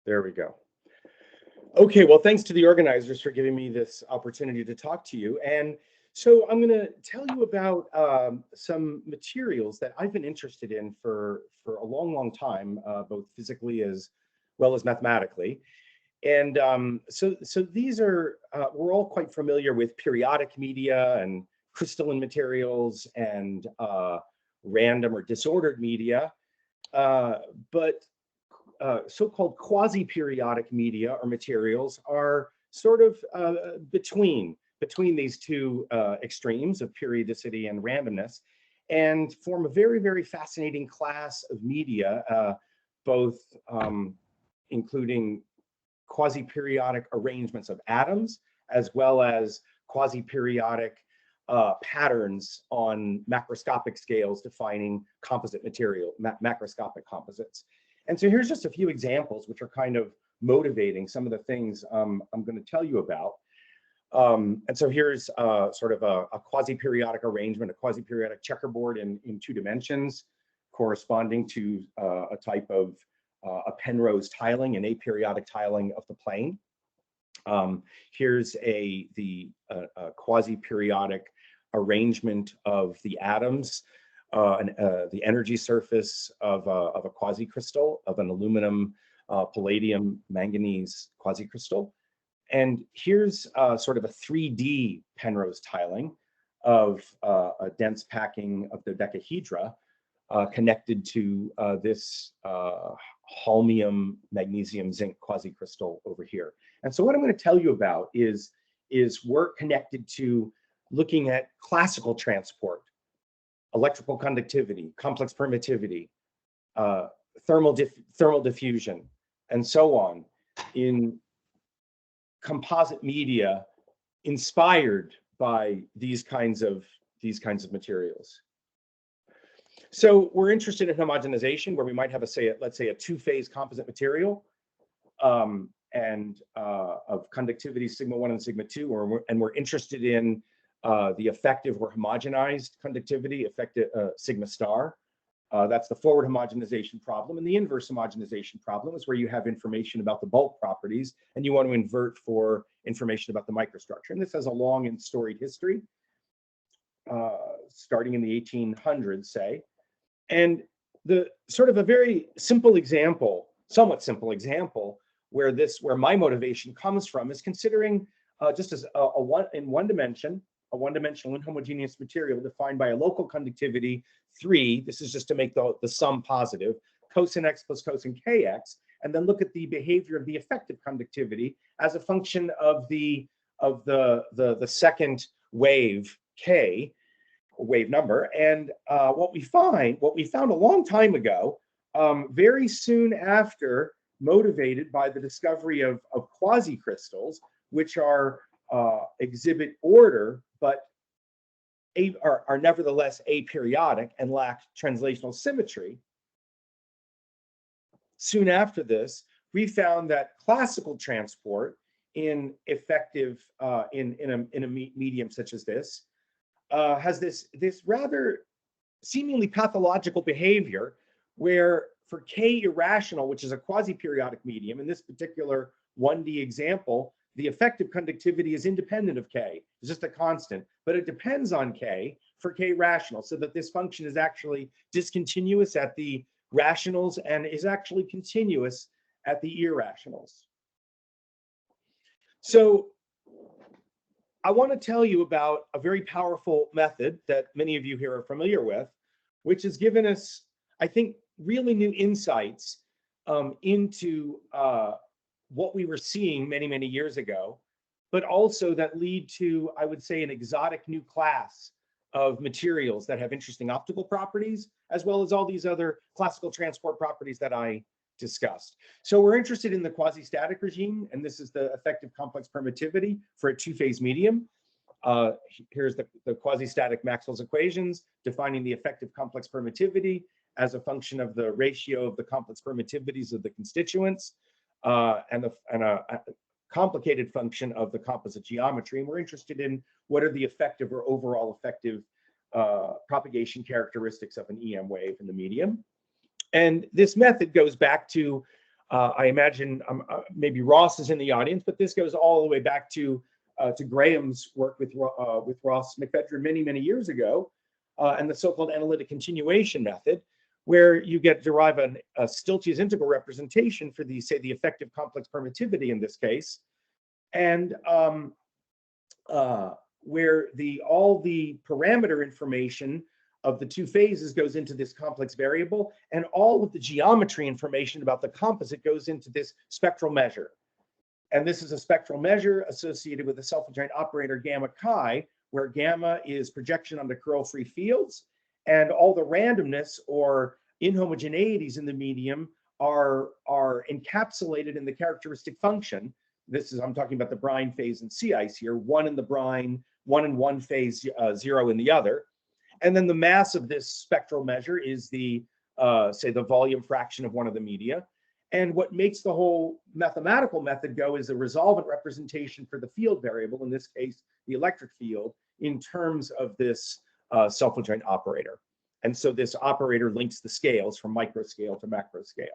There we go. Okay, well, thanks to the organizers for giving me this opportunity to talk to you. And so I'm going to tell you about some materials that I've been interested in for a long, long time, both physically as well as mathematically. And so these are, we're all quite familiar with periodic media and crystalline materials and random or disordered media, but so-called quasi-periodic media or materials are sort of between these two extremes of periodicity and randomness, and form a very, very fascinating class of media, both including quasi-periodic arrangements of atoms, as well as quasi-periodic patterns on macroscopic scales defining composite material, macroscopic composites. And so here's just a few examples which are kind of motivating some of the things I'm going to tell you about. And so here's sort of a quasi-periodic arrangement, a quasi-periodic checkerboard in 2 dimensions, corresponding to a type of a Penrose tiling, an aperiodic tiling of the plane. Here's the quasi-periodic arrangement of the atoms, the energy surface of a quasicrystal, of an aluminum, palladium, manganese quasicrystal. And here's sort of a 3D Penrose tiling of a dense packing of the dodecahedra connected to this holmium magnesium zinc quasicrystal over here. And so what I'm going to tell you about is work connected to looking at classical transport, electrical conductivity, complex permittivity, thermal diffusion, and so on in composite media inspired by these kinds of materials. So we're interested in homogenization, where we might have let's say a 2-phase composite material and of conductivity sigma 1 and sigma 2, and we're interested in the effective or homogenized conductivity, effective sigma star. That's the forward homogenization problem. And the inverse homogenization problem is where you have information about the bulk properties and you want to invert for information about the microstructure. And this has a long and storied history, starting in the 1800s, say. And the sort of a very simple example, somewhat simple example, where my motivation comes from is considering just as a one-dimensional inhomogeneous material defined by a local conductivity 3. This is just to make the sum positive, cosine x plus cosine kx, and then look at the behavior of the effective conductivity as a function of the second wave k, wave number. And what we found a long time ago, very soon after, motivated by the discovery of quasicrystals, which exhibit order, but are nevertheless aperiodic and lack translational symmetry. Soon after this, we found that classical transport in effective in a medium such as this has this rather seemingly pathological behavior, where for K irrational, which is a quasi-periodic medium, in this particular 1D example, the effective conductivity is independent of K. It's just a constant, but it depends on K for K rational, so that this function is actually discontinuous at the rationals and is actually continuous at the irrationals. So I want to tell you about a very powerful method that many of you here are familiar with, which has given us, I think, really new insights into what we were seeing many, many years ago, but also that lead to, I would say, an exotic new class of materials that have interesting optical properties, as well as all these other classical transport properties that I discussed. So we're interested in the quasi-static regime, and this is the effective complex permittivity for a 2-phase medium. Here's the quasi-static Maxwell's equations defining the effective complex permittivity as a function of the ratio of the complex permittivities of the constituents, and a complicated function of the composite geometry. And we're interested in what are the effective or overall effective propagation characteristics of an EM wave in the medium. And this method goes back to I imagine maybe Ross is in the audience, but this goes all the way back to Graham's work with Ross McFedrin many years ago, and the so-called analytic continuation method, where you derive a Stieltjes integral representation for the, say, the effective complex permittivity in this case, and where all the parameter information of the two phases goes into this complex variable, and all of the geometry information about the composite goes into this spectral measure. And this is a spectral measure associated with the self-adjoint operator gamma chi, where gamma is projection onto curl-free fields, and all the randomness or inhomogeneities in the medium are encapsulated in the characteristic function. I'm talking about the brine phase and sea ice here, one in the brine, one in one phase, zero in the other. And then the mass of this spectral measure is the, say, the volume fraction of one of the media. And what makes the whole mathematical method go is a resolvent representation for the field variable, in this case, the electric field, in terms of this self-adjoint operator. And so this operator links the scales from microscale to macro scale.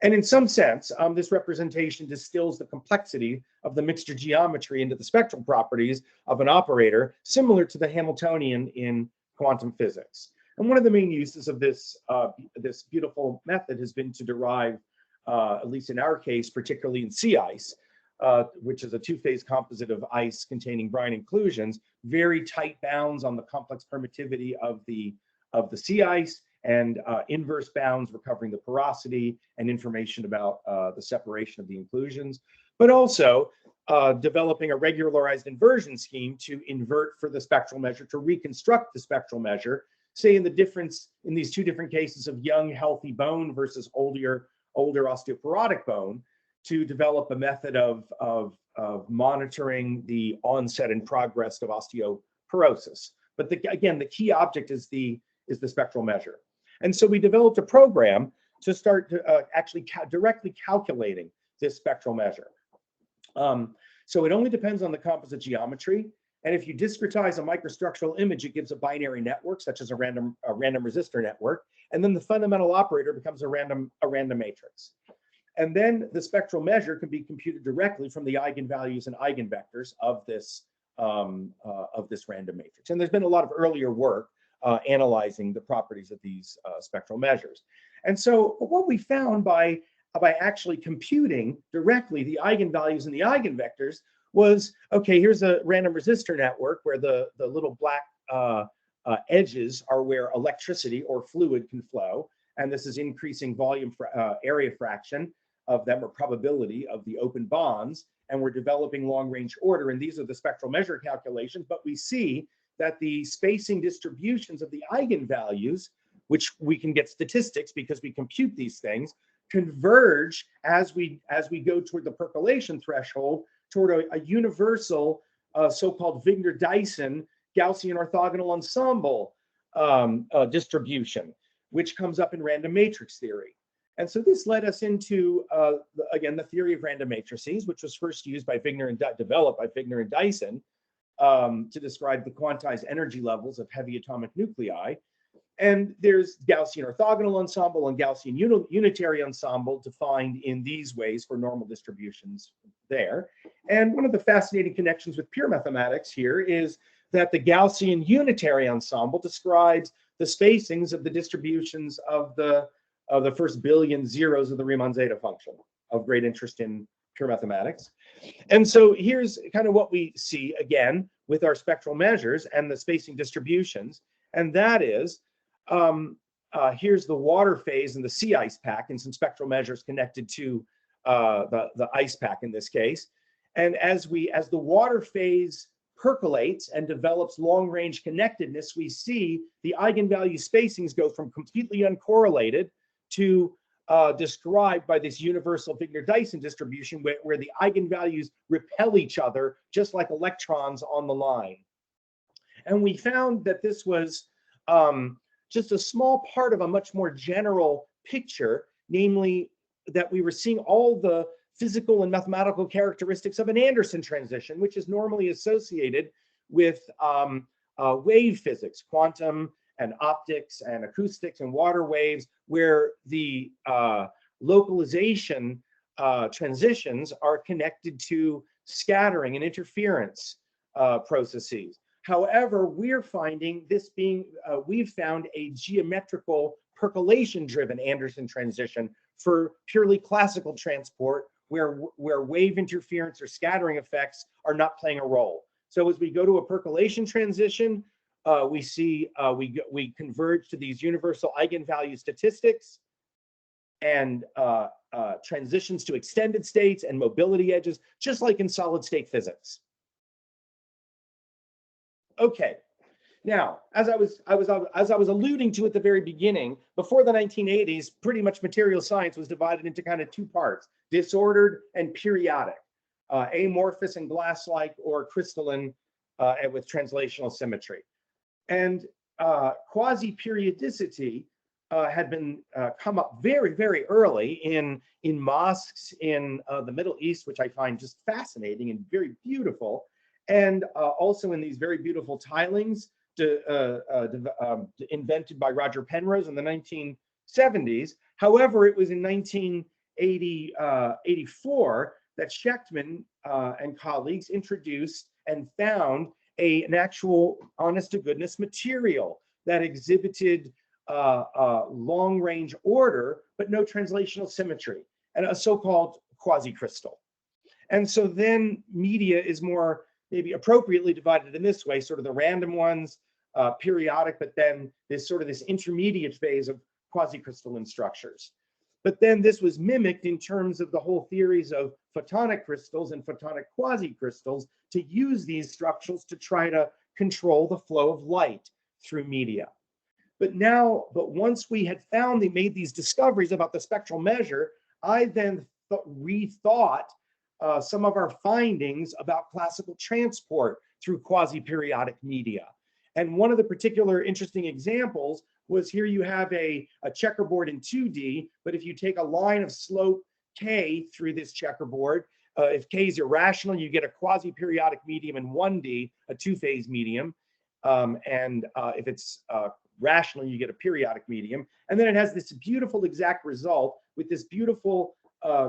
And in some sense, this representation distills the complexity of the mixture geometry into the spectral properties of an operator, similar to the Hamiltonian in quantum physics. And one of the main uses of this, this beautiful method has been to derive, at least in our case, particularly in sea ice, which is a two-phase composite of ice containing brine inclusions, very tight bounds on the complex permittivity of the sea ice, and inverse bounds recovering the porosity and information about the separation of the inclusions, but also developing a regularized inversion scheme to invert for the spectral measure, to reconstruct the spectral measure, say in the difference in these two different cases of young, healthy bone versus older osteoporotic bone, to develop a method of monitoring the onset and progress of osteoporosis. But again, the key object is the spectral measure. And so we developed a program to start to actually directly calculating this spectral measure. So it only depends on the composite geometry. And if you discretize a microstructural image, it gives a binary network, such as a random resistor network. And then the fundamental operator becomes a random matrix. And then the spectral measure can be computed directly from the eigenvalues and eigenvectors of this random matrix. And there's been a lot of earlier work analyzing the properties of these spectral measures. And so what we found by actually computing directly the eigenvalues and the eigenvectors was, okay, here's a random resistor network where the little black edges are where electricity or fluid can flow. And this is increasing volume area fraction of them, or probability of the open bonds. And we're developing long-range order. And these are the spectral measure calculations. But we see that the spacing distributions of the eigenvalues, which we can get statistics because we compute these things, converge as we go toward the percolation threshold, toward a universal so-called Wigner-Dyson Gaussian orthogonal ensemble distribution, which comes up in random matrix theory. And so this led us into, again, the theory of random matrices, which was first used by developed by Wigner and Dyson to describe the quantized energy levels of heavy atomic nuclei. And there's Gaussian orthogonal ensemble and Gaussian unitary ensemble defined in these ways for normal distributions there. And one of the fascinating connections with pure mathematics here is that the Gaussian unitary ensemble describes the spacings of the distributions of the first billion zeros of the Riemann zeta function, of great interest in pure mathematics. And so here's kind of what we see again with our spectral measures and the spacing distributions. And that is, here's the water phase and the sea ice pack, and some spectral measures connected to the ice pack in this case. And as the water phase percolates and develops long-range connectedness, we see the eigenvalue spacings go from completely uncorrelated to described by this universal Wigner-Dyson distribution where the eigenvalues repel each other just like electrons on the line. And we found that this was just a small part of a much more general picture, namely that we were seeing all the physical and mathematical characteristics of an Anderson transition, which is normally associated with wave physics, quantum and optics and acoustics and water waves, where the localization transitions are connected to scattering and interference processes. However, we're finding this being, we've found a geometrical percolation-driven Anderson transition for purely classical transport, where wave interference or scattering effects are not playing a role. So as we go to a percolation transition, we see we converge to these universal eigenvalue statistics and transitions to extended states and mobility edges, just like in solid state physics. Okay, now as I was alluding to at the very beginning, before the 1980s, pretty much material science was divided into kind of two parts: disordered and periodic, amorphous and glass-like, or crystalline with translational symmetry. And quasi-periodicity had been come up very, very early in mosques in the Middle East, which I find just fascinating and very beautiful, and also in these very beautiful tilings invented by Roger Penrose in the 1970s. However, it was in 1984 that Schechtman and colleagues introduced and found an actual honest-to-goodness material that exhibited long-range order, but no translational symmetry, and a so-called quasi-crystal. And so then media is more maybe appropriately divided in this way, sort of the random ones, periodic, but then this intermediate phase of quasi-crystalline structures. But then this was mimicked in terms of the whole theories of photonic crystals and photonic quasi-crystals to use these structures to try to control the flow of light through media. But once we had made these discoveries about the spectral measure, I then rethought some of our findings about classical transport through quasi-periodic media. And one of the particular interesting examples was, here you have a checkerboard in 2D, but if you take a line of slope k through this checkerboard, if k is irrational, you get a quasi-periodic medium in 1D, a two-phase medium. And if it's rational, you get a periodic medium. And then it has this beautiful exact result with this beautiful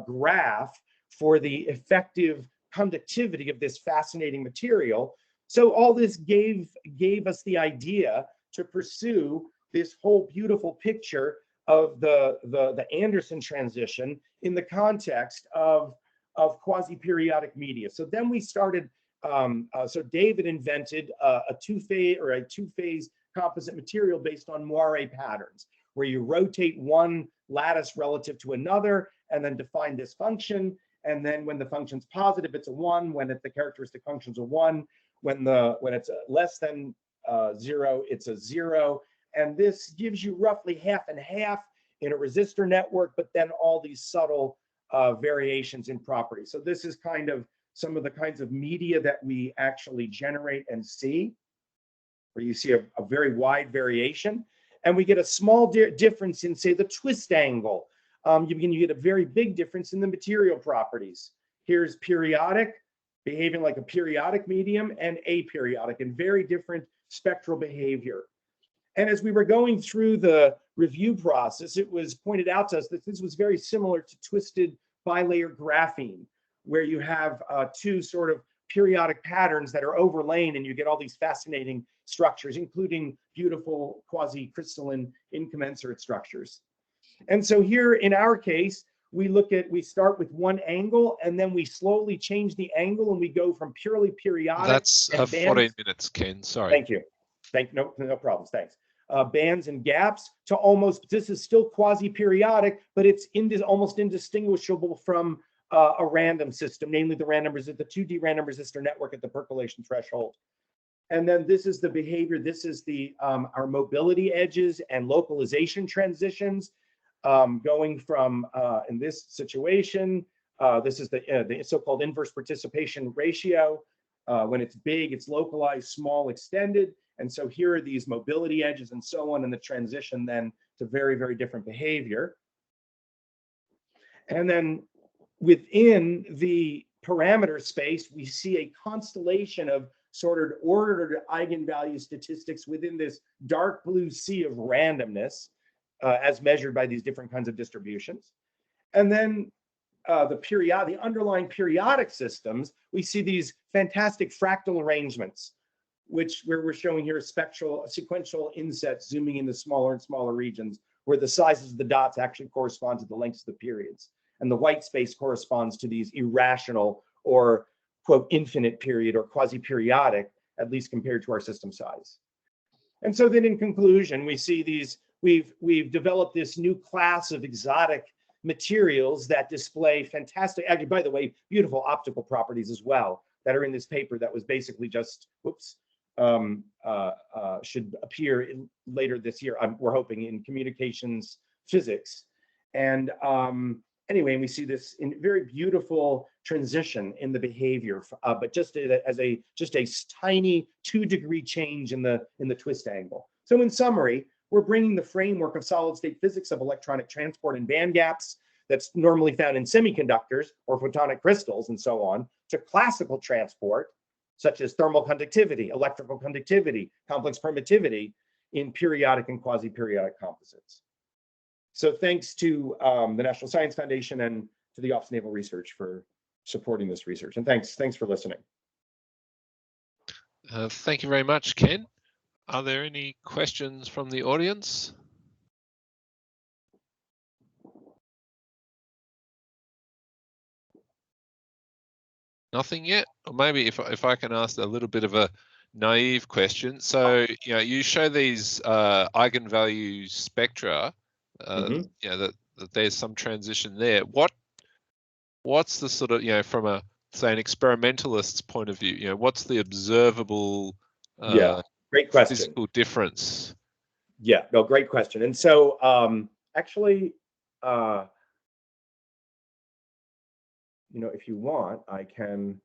graph for the effective conductivity of this fascinating material. So all this gave us the idea to pursue this whole beautiful picture of the Anderson transition in the context of quasi-periodic media. So then we started, so David invented a two-phase composite material based on moire patterns, where you rotate one lattice relative to another and then define this function. And then when the function's positive, it's a 1. When the characteristic function's a 1. When it's less than 0, it's a 0. And this gives you roughly half and half in a resistor network, but then all these subtle variations in properties. So this is kind of some of the kinds of media that we actually generate and see, where you see a very wide variation. And we get a small difference in, say, the twist angle. You get a very big difference in the material properties. Here's periodic, behaving like a periodic medium, and aperiodic, and very different spectral behavior. And as we were going through the review process, it was pointed out to us that this was very similar to twisted bilayer graphene, where you have two sort of periodic patterns that are overlain, and you get all these fascinating structures, including beautiful quasi-crystalline incommensurate structures. And so here in our case, we start with one angle, and then we slowly change the angle, and we go from purely periodic. That's 14 minutes, Ken. Sorry. Thank you. No problems. Thanks. Bands and gaps to almost, this is still quasi-periodic, but it's almost indistinguishable from a random system, namely the 2D random resistor network at the percolation threshold. And then this is the behavior. This is our mobility edges and localization transitions, going from, in this situation, this is the so-called inverse participation ratio. When it's big, it's localized, small, extended. And so here are these mobility edges and so on, and the transition then to very, very different behavior. And then within the parameter space, we see a constellation of sort of ordered eigenvalue statistics within this dark blue sea of randomness, as measured by these different kinds of distributions. And then the underlying periodic systems, we see these fantastic fractal arrangements, where we're showing here a sequential inset zooming into smaller and smaller regions, where the sizes of the dots actually correspond to the lengths of the periods. And the white space corresponds to these irrational or, quote, infinite period or quasi-periodic, at least compared to our system size. And so then in conclusion, we see we've developed this new class of exotic materials that display fantastic, actually, by the way, beautiful optical properties as well, that are in this paper that was basically just, should appear later this year. We're hoping in communications physics. And anyway, we see this in very beautiful transition in the behavior, but just as a tiny 2-degree change in the twist angle. So in summary, we're bringing the framework of solid state physics of electronic transport and band gaps that's normally found in semiconductors or photonic crystals and so on to classical transport, such as thermal conductivity, electrical conductivity, complex permittivity in periodic and quasi-periodic composites. So thanks to the National Science Foundation and to the Office of Naval Research for supporting this research. And thanks for listening. Thank you very much, Ken. Are there any questions from the audience? Nothing yet? Or maybe if I can ask a little bit of a naive question. So, you show these eigenvalue spectra, that there's some transition there. What's the sort of, from a, say, an experimentalist's point of view, what's the observable great question. Physical difference? Yeah, no, great question. And so actually, if you want, I can